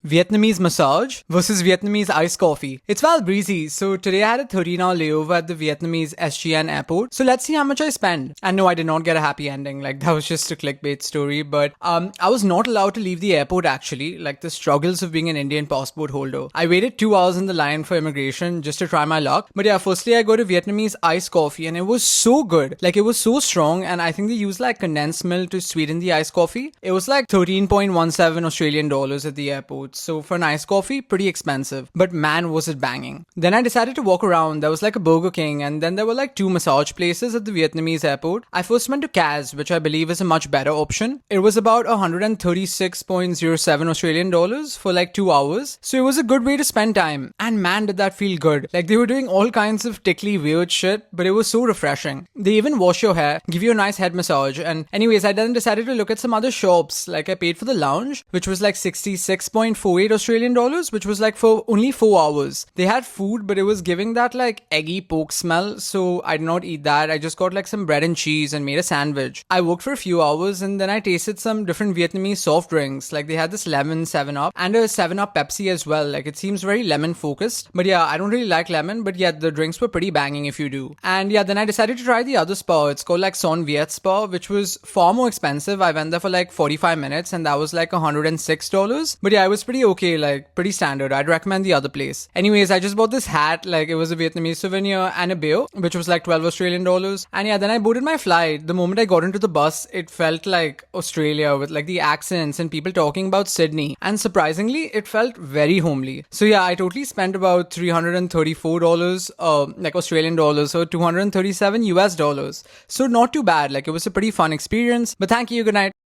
Vietnamese massage versus Vietnamese iced coffee. It's Val Breezy. So today I had a 13-hour layover at the Vietnamese SGN airport. So let's see how much I spend. And no, I did not get a happy ending. Like that was just a clickbait story. But I was not allowed to leave the airport actually. Like the struggles of being an Indian passport holder. I waited 2 hours in the line for immigration just to try my luck. But yeah, firstly I got a Vietnamese iced coffee and it was so good. Like it was so strong, and I think they use like condensed milk to sweeten the iced coffee. It was like 13.17 Australian dollars at the airport. So for an iced coffee, pretty expensive. But man, was it banging. Then I decided to walk around. There was like a Burger King, and then there were like 2 massage places at the Vietnamese airport. I first went to Kaz, which I believe is a much better option. It was about 136.07 Australian dollars for like 2 hours. So it was a good way to spend time. And man, did that feel good. Like they were doing all kinds of tickly weird shit, but it was so refreshing. They even wash your hair, give you a nice head massage. And anyways, I then decided to look at some other shops. Like I paid for the lounge, which was like 66.48 Australian dollars, which was like for only 4 hours. They had food, but it was giving that like eggy pork smell, so I did not eat that. I just got like some bread and cheese and made a sandwich. I worked for a few hours and then I tasted some different Vietnamese soft drinks. Like they had this lemon 7-Up and a 7-Up Pepsi as well. Like it seems very lemon focused, but yeah, I don't really like lemon, but yeah, the drinks were pretty banging if you do. And yeah, then I decided to try the other spa. It's called like Son Viet Spa, which was far more expensive. I went there for like 45 minutes and that was like $106. But yeah, it was pretty okay, like pretty standard. I'd recommend the other place. Anyways, I just bought this hat, like it was a Vietnamese souvenir, and a beer, which was like 12 Australian dollars. And yeah, then I boarded my flight. The moment I got into the bus, it felt like Australia with like the accents and people talking about Sydney. And surprisingly, it felt very homely. So yeah, I totally spent about $334, like Australian dollars, so 237 US dollars. So not too bad. Like it was a pretty fun experience. But thank you. Good night.